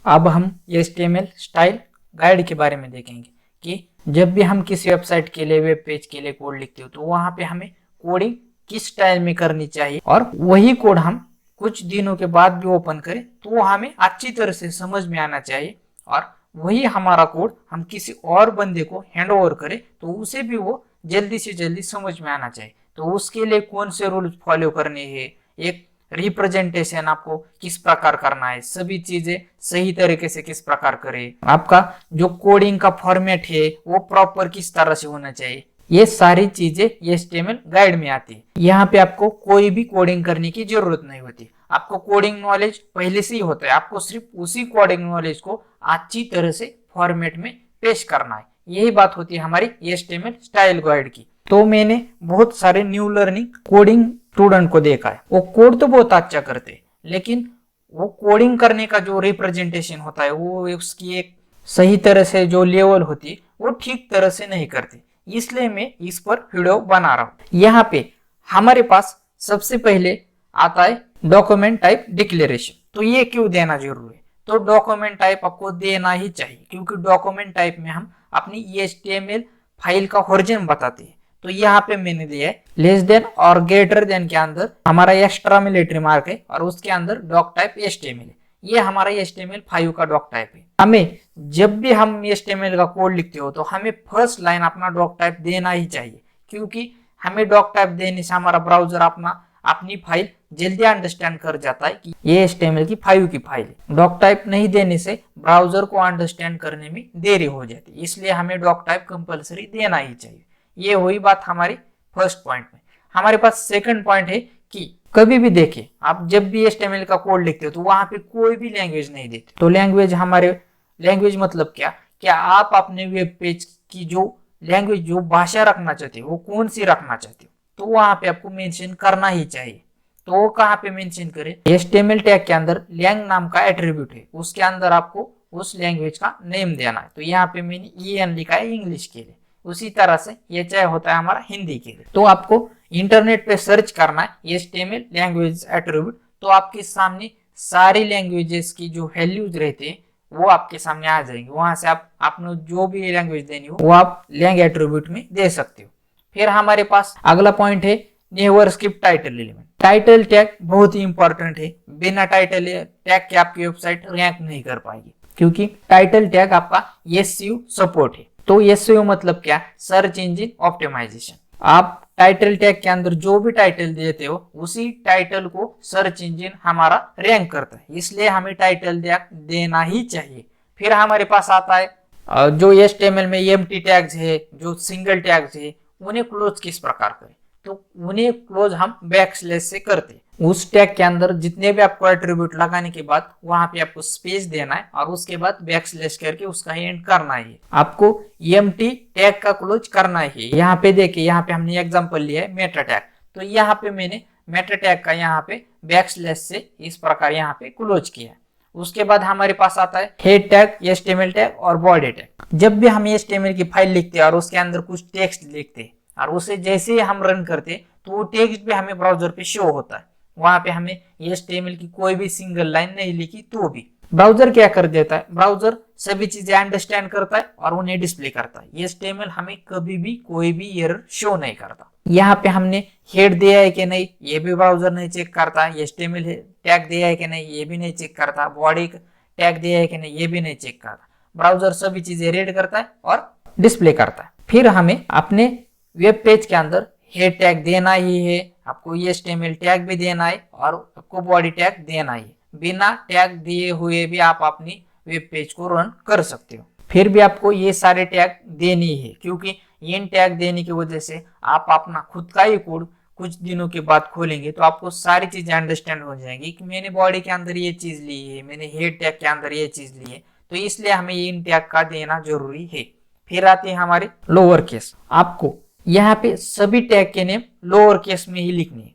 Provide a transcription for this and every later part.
अब हम HTML style guide के बारे में देखेंगे कि जब भी हम किसी वेबसाइट के लिए, वेब पेज के लिए कोड लिखते हो तो वहां पे हमें कोडिंग किस स्टाइल में करनी चाहिए, और वही कोड हम कुछ दिनों के बाद भी ओपन करें तो वो हमें अच्छी तरह से समझ में आना चाहिए, और वही हमारा कोड हम किसी और बंदे को हैंड ओवर करें तो उसे भी वो जल्दी से जल्दी समझ में आना चाहिए। तो उसके लिए कौन से रूल्स फॉलो करने हैं, एक रिप्रेजेंटेशन आपको किस प्रकार करना है, सभी चीजें सही तरीके से किस प्रकार करें, आपका जो कोडिंग का फॉर्मेट है वो प्रॉपर किस तरह से होना चाहिए, ये सारी चीजें HTML गाइड में आती है। यहाँ पे आपको कोई भी कोडिंग करने की जरूरत नहीं होती, आपको कोडिंग नॉलेज पहले से ही होता है, आपको सिर्फ उसी कोडिंग नॉलेज को अच्छी तरह से फॉर्मेट में पेश करना है। यही बात होती है हमारी HTML स्टाइल गाइड की। तो मैंने बहुत सारे न्यू लर्निंग कोडिंग स्टूडेंट को देखा है, वो कोड तो बहुत अच्छा करते हैं लेकिन वो कोडिंग करने का जो रिप्रेजेंटेशन होता है, वो उसकी एक सही तरह से जो लेवल होती है वो ठीक तरह से नहीं करते। इसलिए मैं इस पर वीडियो बना रहा हूं। यहाँ पे हमारे पास सबसे पहले आता है डॉक्यूमेंट टाइप डिक्लेरेशन। तो ये क्यों देना जरूरी है? तो डॉक्यूमेंट टाइप आपको देना ही चाहिए, क्योंकि डॉक्यूमेंट टाइप में हम अपनी HTML फाइल का ओरिजिन बताते हैं। तो यहाँ पे मैंने दिया है लेस देन और ग्रेटर देन के अंदर हमारा एक्स्ट्रा मिलिट्री मार्क है, और उसके अंदर डॉक टाइप HTML है। ये हमारा HTML5 का डॉक टाइप है। हमें जब भी हम HTML का कोड लिखते हो तो हमें फर्स्ट लाइन अपना डॉक टाइप देना ही चाहिए, क्योंकि हमें डॉक टाइप देने से हमारा ब्राउजर अपनी फाइल जल्दी अंडरस्टैंड कर जाता है कि ये HTML की 5 की फाइल है। डॉक टाइप नहीं देने से ब्राउजर को अंडरस्टैंड करने में देरी हो जाती है, इसलिए हमें डॉक टाइप कंपलसरी देना ही चाहिए। ये हुई बात हमारी फर्स्ट पॉइंट में। हमारे पास सेकंड पॉइंट है कि कभी भी देखिए, आप जब भी HTML का कोड लिखते हो तो वहां पे कोई भी लैंग्वेज नहीं देते। तो लैंग्वेज मतलब क्या आप अपने वेब पेज की जो लैंग्वेज, जो भाषा रखना चाहते हो वो कौन सी रखना चाहते हो, तो वहां पे आपको मेंशन करना ही चाहिए। तो वो कहाँ पे मेंशन करें? HTML टैग के अंदर लैंग नाम का एट्रीब्यूट है, उसके अंदर आपको उस लैंग्वेज का नेम देना है। तो यहाँ पे मैंने EN लिखा है इंग्लिश के लिए, उसी तरह से ये चाहे होता है हमारा हिंदी के लिए। तो आपको इंटरनेट पे सर्च करना है HTML लैंग्वेज एट्रीब्यूट, तो आपके सामने सारी लैंग्वेजेस की जो वैल्यूज रहते हैं वो आपके सामने आ जाएंगे। वहां से आपने जो भी लैंग्वेज देनी हो वो आप लैंग एट्रीब्यूट में दे सकते हो। फिर हमारे पास अगला पॉइंट है never skip title element. Title tag बहुत ही इंपॉर्टेंट है, बिना टाइटल टैग के आपकी वेबसाइट रैंक नहीं कर पाएगी, क्योंकि टाइटल टैग आपका SEO सपोर्ट है। तो SEO मतलब क्या? Search engine optimization. आप टाइटल टैग के अंदर जो भी टाइटल देते हो उसी टाइटल को सर्च इंजन हमारा रैंक करता है, इसलिए हमें टाइटल टैग देना ही चाहिए। फिर हमारे पास आता है जो HTML में एम्प्टी टैग्स है, जो सिंगल टैग्स है, उन्हें क्लोज किस प्रकार करें? तो उन्हें क्लोज हम बैकस्लैश से करते हैं। उस टैग के अंदर जितने भी आपको एट्रीब्यूट लगाने के बाद वहां पे आपको स्पेस देना है, और उसके बाद बैकस्लैश करके उसका एंड करना है। आपको एम्प्टी टैग का क्लोज करना है। यहाँ पे देखिए, यहाँ पे हमने एग्जांपल लिया है मेटा टैग, तो यहाँ पे मैंने मेटा टैग का यहाँ पे बैकस्लैश से इस प्रकार यहाँ पे क्लोज किया। उसके बाद हमारे पास आता है हेड टैग, HTML टैग और बॉडी टैग। जब भी हम HTML की फाइल लिखते हैं और उसके अंदर कुछ टेक्स्ट लिखते हैं और उसे जैसे ही हम रन करते हैं तो वो टेक्स्ट भी हमें ब्राउजर पे शो होता है। वहां पे हमें HTML की कोई भी सिंगल लाइन नहीं लिखी तो भी ब्राउजर क्या कर देता है? ब्राउजर सभी चीजें अंडरस्टैंड करता है और उन्हें डिस्प्ले करता है। HTML हमें कभी भी कोई भी एरर शो नहीं करता। यहाँ पे हमने हेड दिया है कि नहीं ये भी ब्राउजर नहीं चेक करता, HTML टैग दिया है कि नहीं ये भी नहीं चेक करता, बॉडी टैग दिया है कि नहीं ये भी नहीं चेक करता। ब्राउजर सभी चीजें रीड करता है और डिस्प्ले करता है। फिर हमें अपने वेब पेज के अंदर हेड टैग देना ही है, आपको HTML टैग भी देना है और आपको बॉडी टैग देना ही है। बिना टैग दिए हुए भी आप अपनी वेब पेज को रन कर सकते हो। फिर भी आपको ये सारे टैग देनी है, क्योंकि इन टैग देने की वजह से आप अपना खुद का ही कोड कुछ दिनों के बाद खोलेंगे तो आपको सारी चीजें अंडरस्टैंड हो जाएंगी कि मैंने बॉडी के अंदर ये चीज ली है, मैंने हेड टैग के अंदर ये चीज ली है, तो इसलिए हमें इन टैग का देना जरूरी है। फिर आते हैं हमारे लोअर केस। आपको यहाँ पे सभी टैग के नेम लोअर केस में ही लिखनी है।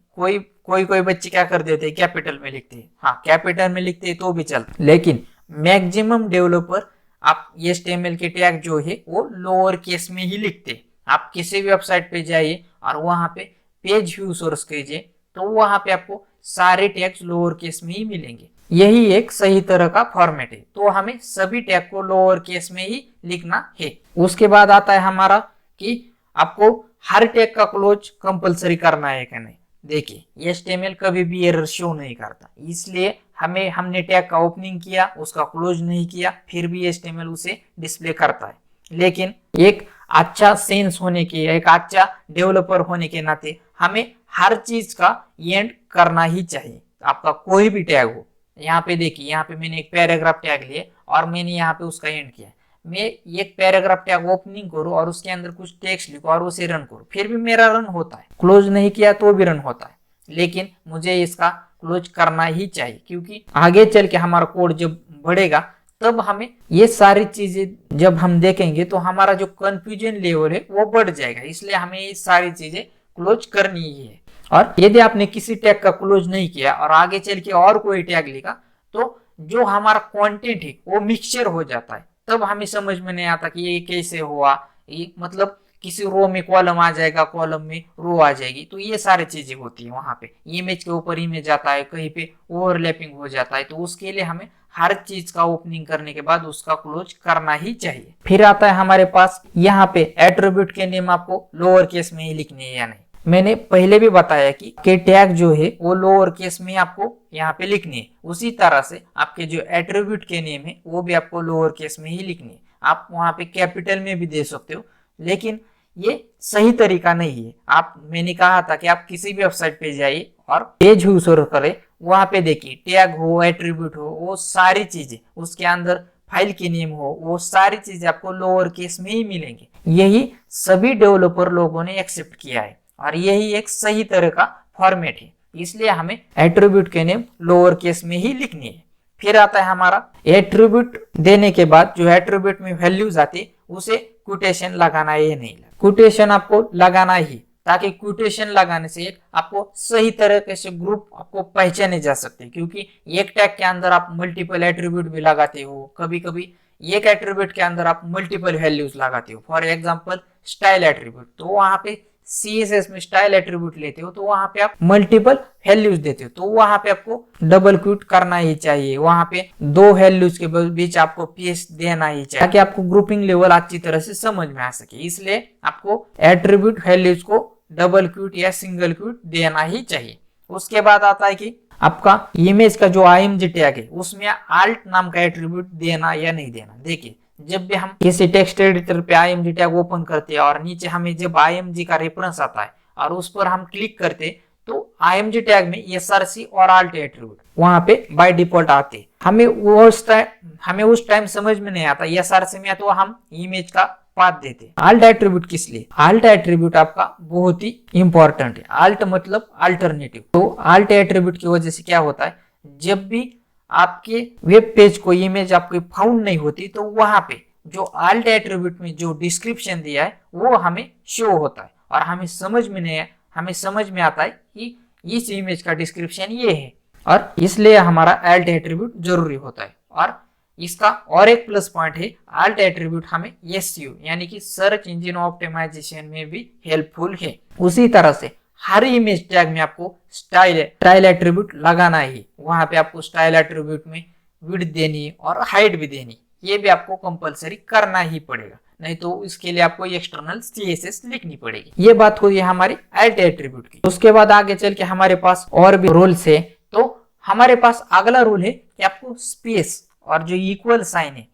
कोई बच्चे क्या कर देते हैं, कैपिटल में लिखते हैं। हाँ, कैपिटल में लिखते हैं तो भी चलता, लेकिन मैक्सिमम डेवलपर आप HTML के टैग जो है वो लोअर केस में ही लिखते हैं। आप किसी भी वेबसाइट पे जाइए और वहां पे पेज व्यू सोर्स कीजिए तो वहां पे आपको सारे टैग्स लोअर केस में ही मिलेंगे। यही एक सही तरह का फॉर्मेट है। तो हमें सभी टैग को लोअर केस में ही लिखना है। उसके बाद आता है हमारा कि आपको हर टैग का क्लोज कंपलसरी करना है कि नहीं। देखिए HTML कभी भी एरर शो नहीं करता, इसलिए हमने टैग का ओपनिंग किया, उसका क्लोज नहीं किया, फिर भी HTML उसे डिस्प्ले करता है। लेकिन एक अच्छा सेंस होने के, एक अच्छा डेवलपर होने के नाते हमें हर चीज का एंड करना ही चाहिए। आपका कोई भी टैग हो, यहाँ पे देखिए, यहाँ पे मैंने एक पैराग्राफ टैग लिए और मैंने यहाँ पे उसका एंड किया। मैं एक पैराग्राफ टैग ओपनिंग करूँ और उसके अंदर कुछ टेक्स्ट लिखो और उसे रन करूँ, फिर भी मेरा रन होता है। क्लोज नहीं किया तो भी रन होता है, लेकिन मुझे इसका क्लोज करना ही चाहिए, क्योंकि आगे चल के हमारा कोड जब बढ़ेगा तब हमें ये सारी चीजें जब हम देखेंगे तो हमारा जो कंफ्यूजन लेवल है वो बढ़ जाएगा। इसलिए हमें ये सारी चीजें क्लोज करनी ही है। और यदि आपने किसी टैग का क्लोज नहीं किया और आगे चल के और कोई टैग लिखा तो जो हमारा कंटेंट है वो मिक्सचर हो जाता है। तब हमें समझ में नहीं आता कि ये कैसे हुआ, ये मतलब किसी रो में कॉलम आ जाएगा, कॉलम में रो आ जाएगी, तो ये सारी चीजें होती है। वहां पे इमेज के ऊपर इमेज आता है, कहीं पे ओवरलैपिंग हो जाता है, तो उसके लिए हमें हर चीज का ओपनिंग करने के बाद उसका क्लोज करना ही चाहिए। फिर आता है हमारे पास यहाँ पे एट्रीब्यूट के नेम आपको लोअर केस में ही लिखने है या नहीं। मैंने पहले भी बताया कि टैग जो है वो लोअर केस में आपको यहाँ पे लिखनी है। उसी तरह से आपके जो एट्रीब्यूट के नेम है वो भी आपको लोअर केस में ही लिखनी है। आप वहां पे कैपिटल में भी दे सकते हो, लेकिन ये सही तरीका नहीं है। मैंने कहा था कि आप किसी भी वेबसाइट पे जाइए और पेज यूजर करें, वहां पे देखिए टैग हो, एट्रीब्यूट हो, वो सारी चीजें उसके अंदर फाइल की नेम हो, वो सारी चीजें आपको लोअर केस में ही मिलेंगे। यही सभी डेवलपर लोगों ने एक्सेप्ट किया है और यही एक सही तरह का फॉर्मेट है। इसलिए हमें एट्रीब्यूट के नेम लोअर केस में ही लिखनी है। फिर आता है हमारा एट्रीब्यूट देने के बाद जो एट्रीब्यूट में वैल्यूज आती है उसे कोटेशन लगाना है या नहीं। कोटेशन आपको लगाना ही, ताकि कोटेशन लगाने से आपको सही तरीके से ग्रुप आपको पहचाने जा सकते, क्योंकि एक टैग के अंदर आप मल्टीपल एट्रीब्यूट भी लगाते हो, कभी कभी एक एट्रीब्यूट के अंदर आप मल्टीपल वैल्यूज लगाते हो। फॉर एग्जांपल स्टाइल एट्रीब्यूट, तो वहां पे CSS में स्टाइल एट्रीब्यूट लेते हो तो वहां पे आप मल्टीपल वैल्यूज देते हो, तो वहां पे आपको डबल क्यूट करना ही चाहिए। वहां पे दो वैल्यूज के बीच आपको पीएस देना ही चाहिए, ताकि आपको ग्रुपिंग लेवल अच्छी तरह से समझ में आ सके। इसलिए आपको एट्रीब्यूट वैल्यूज को डबल क्यूट या सिंगल क्यूट देना ही चाहिए। उसके बाद आता है कि आपका इमेज का जो IMG टैग है उसमें आल्ट नाम का एट्रीब्यूट देना या नहीं देना। देखिए जब भी हम किसी टेक्स्ट एडिटर पे IMG टैग ओपन करते हैं और नीचे हमें जब IMG का रेफरेंस आता है और उस पर हम क्लिक करते हैं तो IMG टैग में SRC और आल्ट एट्रीब्यूट वहां पे बाय डिफॉल्ट आते हैं। हमें उस टाइम समझ में नहीं आता SRC में तो हम इमेज का पाथ देते। आल्ट एट्रीब्यूट किस लिए? आल्ट एट्रीब्यूट आपका बहुत ही इंपॉर्टेंट है। आल्ट मतलब अल्टरनेटिव। तो आल्ट एट्रीब्यूट की वजह से क्या होता है, जब भी आपके वेब पेज को इमेज आपको फाउंड नहीं होती तो वहां पे जो आल्ट एट्रीब्यूट में जो डिस्क्रिप्शन दिया है वो हमें शो होता है और हमें समझ में आता है कि इस इमेज का डिस्क्रिप्शन ये है, और इसलिए हमारा आल्ट एट्रीब्यूट जरूरी होता है। और इसका और एक प्लस पॉइंट है, आल्ट एट्रीब्यूट हमें SEO यानी कि सर्च इंजन ऑप्टिमाइजेशन में भी हेल्पफुल है। उसी तरह से हर इमेज टैग में आपको स्टाइल एट्रीब्यूट लगाना ही। वहां पे आपको स्टाइल एट्रीब्यूट में विड्थ देनी और हाइट भी देनी, ये भी आपको कंपलसरी करना ही पड़ेगा, नहीं तो इसके लिए आपको एक्सटर्नल CSS लिखनी पड़ेगी। ये बात हुई हमारी आल्ट एट्रीब्यूट की। उसके बाद आगे चल के हमारे पास और भी रूल्स है। तो हमारे पास अगला रूल है कि आपको स्पेस और जो इक्वल साइन है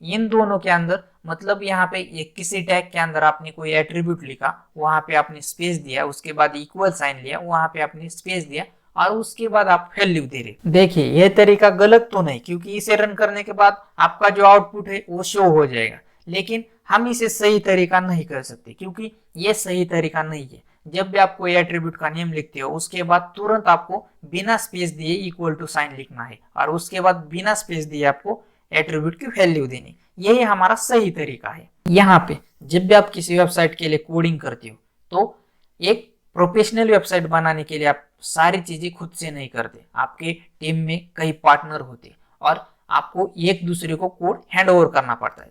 इन दोनों के अंदर, मतलब यहाँ पे किसी टैग के अंदर आपने कोई एट्रीब्यूट लिखा, वहां पे आपने स्पेस दिया, उसके बाद इक्वल साइन लिया, वहां पे आपने स्पेस दिया और उसके बाद आप वैल्यू दे रहे। देखिए यह तरीका गलत तो नहीं, क्योंकि इसे रन करने के बाद आपका जो आउटपुट है वो शो हो जाएगा, लेकिन हम इसे सही तरीका नहीं कर सकते, क्योंकि ये सही तरीका नहीं है। जब भी आप कोई एट्रीब्यूट का नेम लिखते हो उसके बाद तुरंत आपको बिना स्पेस दिए इक्वल टू साइन लिखना है और उसके बाद बिना स्पेस दिए आपको एट्रीब्यूट की वैल्यू देनी। यही हमारा सही तरीका है। यहाँ पे जब भी आप किसी वेबसाइट के लिए कोडिंग करते हो तो एक प्रोफेशनल वेबसाइट बनाने के लिए आप सारी चीजें खुद से नहीं करते, आपके टीम में कई पार्टनर होते और आपको एक दूसरे को कोड हैंड ओवर करना पड़ता है।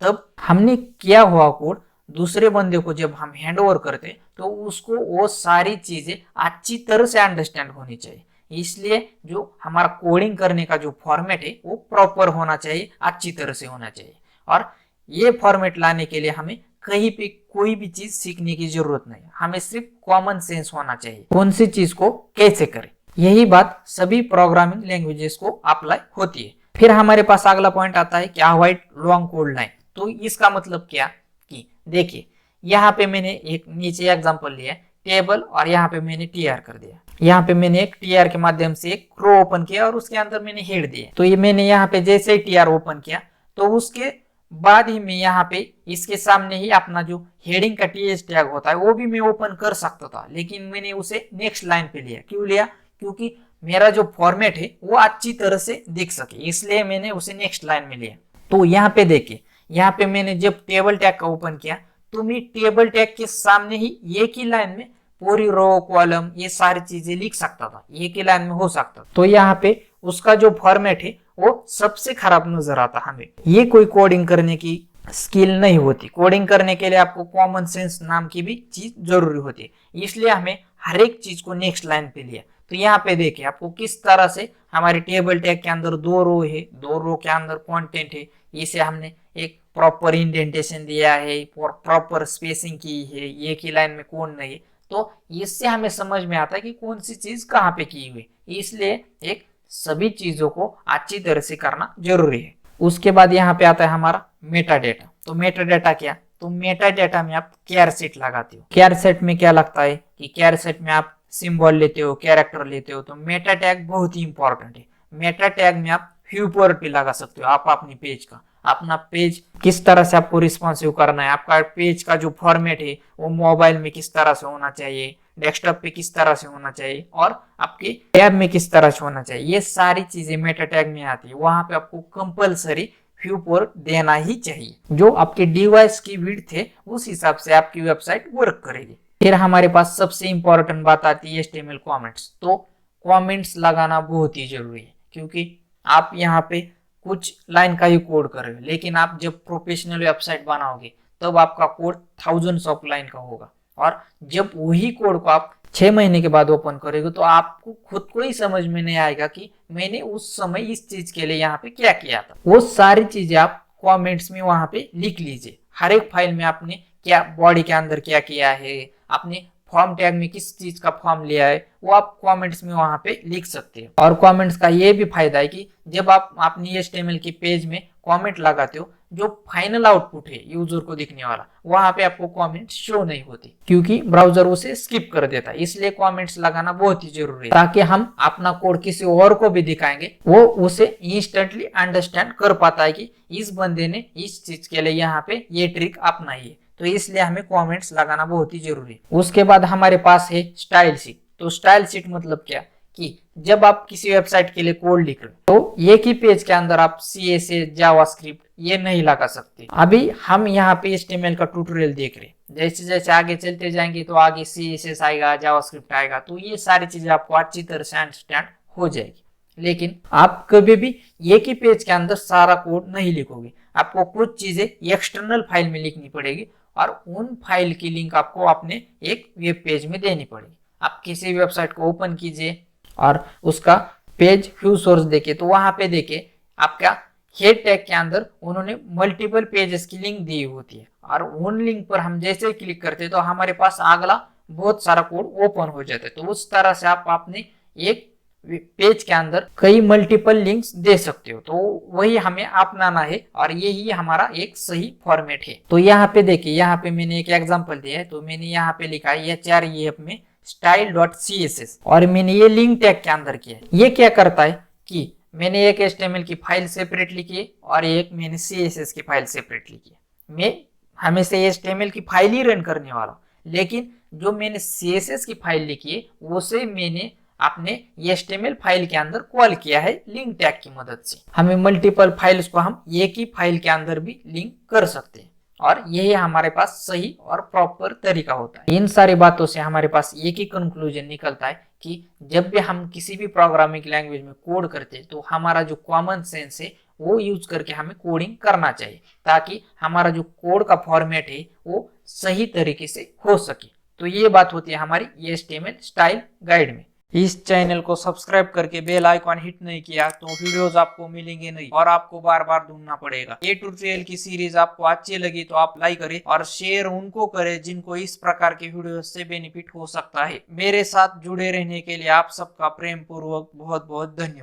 तब हमने किया हुआ कोड दूसरे बंदे को जब हम हैंड ओवर करते तो उसको वो सारी चीजें अच्छी तरह से अंडरस्टैंड होनी चाहिए। इसलिए जो हमारा कोडिंग करने का जो फॉर्मेट है वो प्रॉपर होना चाहिए, अच्छी तरह से होना चाहिए। और ये फॉर्मेट लाने के लिए हमें कहीं पे कोई भी चीज सीखने की जरूरत नहीं, हमें सिर्फ कॉमन सेंस होना चाहिए कौन सी चीज को कैसे करें। यही बात सभी प्रोग्रामिंग लैंग्वेजेस को अप्लाई होती है। फिर हमारे पास अगला पॉइंट आता है कि अवॉइड लॉन्ग कोड लाइन। तो इसका मतलब क्या कि देखिए यहाँ पे मैंने एक नीचे एग्जांपल लिया टेबल और यहाँ पे मैंने टीआर कर दिया। यहाँ पे मैंने एक टीआर के माध्यम से एक रो ओपन किया और उसके अंदर मैंने हेड दिया। तो ये मैंने यहाँ पे जैसे ही टीआर ओपन किया तो उसके बाद ही मैं यहाँ पे इसके सामने ही अपना जो हेडिंग का टीएस टैग होता है वो भी मैं ओपन कर सकता था, लेकिन मैंने उसे नेक्स्ट लाइन पे लिया। क्यों लिया? क्योंकि मेरा जो फॉर्मेट है वो अच्छी तरह से दिख सके, इसलिए मैंने उसे नेक्स्ट लाइन में लिया। तो यहाँ पे देखिए, यहाँ पे मैंने जब टेबल टैग का ओपन किया तो मैं टेबल टैग के सामने ही एक ही लाइन में पूरी रो कॉलम ये सारी चीजें लिख सकता था, एक ही लाइन में हो सकता। तो यहाँ पे उसका जो फॉर्मेट है वो सबसे खराब नजर आता हमें। ये कोई कोडिंग करने की स्किल नहीं होती। कोडिंग करने के लिए आपको कॉमन सेंस नाम की भी चीज जरूरी होती है, इसलिए हमें हर एक चीज को नेक्स्ट लाइन पे लिया। तो यहाँ पे देखिए आपको किस तरह से हमारे टेबल टैग के अंदर दो रो है, दो रो के अंदर कंटेंट है, इसे हमने एक प्रॉपर इंडेंटेशन दिया है, प्रॉपर स्पेसिंग की है, एक ही लाइन में कोड नहीं है। तो इससे हमें समझ में आता है कि कौन सी चीज कहाँ पे की हुई, इसलिए एक सभी चीजों को अच्छी तरह से करना जरूरी है। उसके बाद यहाँ पे आता है हमारा मेटा डेटा। तो मेटा डेटा क्या? तो मेटा डेटा में आप कैर सेट लगाते हो। कैर सेट में क्या लगता है कि कैर सेट में आप सिंबल लेते हो, कैरेक्टर लेते हो। तो मेटा टैग बहुत ही इंपॉर्टेंट है। मेटा टैग में आप व्यू पोर्ट भी लगा सकते हो। आप अपनी पेज का, अपना पेज किस तरह से आपको रिस्पॉन्सिव करना है, आपका पेज का जो फॉर्मेट है वो मोबाइल में किस तरह से होना चाहिए, डेस्कटॉप पे किस तरह से होना चाहिए और आपके टैब में किस तरह से होना चाहिए, ये सारी चीजें मेटा टैग में आती है। वहां पे आपको कंपलसरी व्यू पोर्ट देना ही चाहिए। जो आपके डिवाइस की विड्थ है उस हिसाब से आपकी वेबसाइट वर्क करेगी। फिर हमारे पास सबसे इंपॉर्टेंट बात आती है HTML कमेंट्स। तो कमेंट्स लगाना बहुत ही जरूरी है, क्योंकि आप यहाँ पे कुछ लाइन का ही कोड कर रहे हो, लेकिन आप जब प्रोफेशनल वेबसाइट बनाओगे तब आपका कोड थाउजेंड्स ऑफ लाइन का होगा। और जब वही कोड को आप 6 महीने के बाद ओपन करोगे तो आपको खुद को ही समझ में नहीं आएगा कि मैंने उस समय इस चीज के लिए यहाँ पे क्या किया था। वो सारी चीजें आप कमेंट्स में वहां पे लिख लीजिए। हर एक फाइल में आपने क्या बॉडी के अंदर क्या किया है, आपने फॉर्म टैग में किस चीज का फॉर्म लिया है, वो आप कमेंट्स में वहां पे लिख सकते हो। और कमेंट्स का ये भी फायदा है कि जब आप अपनी HTML की पेज में कमेंट लगाते हो, जो फाइनल आउटपुट है यूजर को दिखने वाला, वहां पे आपको कमेंट शो नहीं होती, क्योंकि ब्राउजर उसे स्किप कर देता है। इसलिए कमेंट्स लगाना बहुत ही जरूरी है, ताकि हम अपना कोड किसी और को भी दिखाएंगे, वो उसे इंस्टेंटली अंडरस्टैंड कर पाता है कि इस बंदे ने इस चीज के लिए यहाँ पे ये ट्रिक अपनाई है। तो इसलिए हमें कमेंट्स लगाना बहुत ही जरूरी है। उसके बाद हमारे पास है स्टाइल शीट। तो स्टाइल शीट मतलब क्या कि जब आप किसी वेबसाइट के लिए कोड लिख रहे हो तो एक ही पेज के अंदर आप CSS, जावास्क्रिप्ट ये नहीं लगा सकते। अभी हम यहाँ पे HTML का ट्यूटोरियल देख रहे हैं, जैसे जैसे आगे चलते जाएंगे तो आगे CSS आएगा, जावास्क्रिप्ट आएगा, तो ये सारी चीजें आपको अच्छी तरह से अंडरस्टैंड हो जाएगी। लेकिन आप कभी भी एक ही पेज के अंदर सारा कोड नहीं लिखोगे, आपको कुछ चीजें एक्सटर्नल फाइल में लिखनी पड़ेगी और उन फाइल की लिंक आपको अपने एक वेब पेज में देनी पड़ेगी। आप किसी वेबसाइट को ओपन कीजिए और उसका पेज व्यू सोर्स देखिए, तो वहां पे देखिए आपका हेड टैग के अंदर उन्होंने मल्टीपल पेजेस की लिंक दी होती है, और उन लिंक पर हम जैसे क्लिक करते हैं तो हमारे पास अगला बहुत सारा कोड ओपन हो जाता है। तो उस तरह से आप अपने एक पेज के अंदर कई मल्टीपल लिंक्स दे सकते हो। तो वही हमें अपनाना है और यही हमारा एक सही फॉर्मेट है। तो यहाँ पे देखिए, यहाँ पे मैंने एक एग्जांपल दिया है। तो मैंने यहाँ पे लिखा है HREF में style.css और मैंने ये लिंक टैग के अंदर किया है। ये क्या करता है कि मैंने एक HTML की फाइल सेपरेट लिखी है और एक मैंने CSS की फाइल सेपरेट लिखी है। मैं हमेशा HTML की फाइल ही रन करने वाला हूँ, लेकिन जो मैंने CSS की फाइल लिखी है उसे मैंने आपने HTML फाइल के अंदर कॉल किया है लिंक टैग की मदद से। हमें मल्टीपल फाइल्स को हम एक ही फाइल के अंदर भी लिंक कर सकते हैं, और यही हमारे पास सही और प्रॉपर तरीका होता है। इन सारी बातों से हमारे पास एक ही कंक्लूजन निकलता है कि जब भी हम किसी भी प्रोग्रामिंग लैंग्वेज में कोड करते हैं तो हमारा जो कॉमन सेंस है वो यूज करके हमें कोडिंग करना चाहिए, ताकि हमारा जो कोड का फॉर्मेट है वो सही तरीके से हो सके। तो ये बात होती है हमारी HTML स्टाइल गाइड में। इस चैनल को सब्सक्राइब करके बेल आइकॉन हिट नहीं किया तो वीडियोस आपको मिलेंगे नहीं और आपको बार बार ढूंढना पड़ेगा। ये ट्यूटोरियल की सीरीज आपको अच्छी लगी तो आप लाइक करें और शेयर उनको करें जिनको इस प्रकार के वीडियो से बेनिफिट हो सकता है। मेरे साथ जुड़े रहने के लिए आप सबका प्रेम पूर्वक बहुत बहुत धन्यवाद।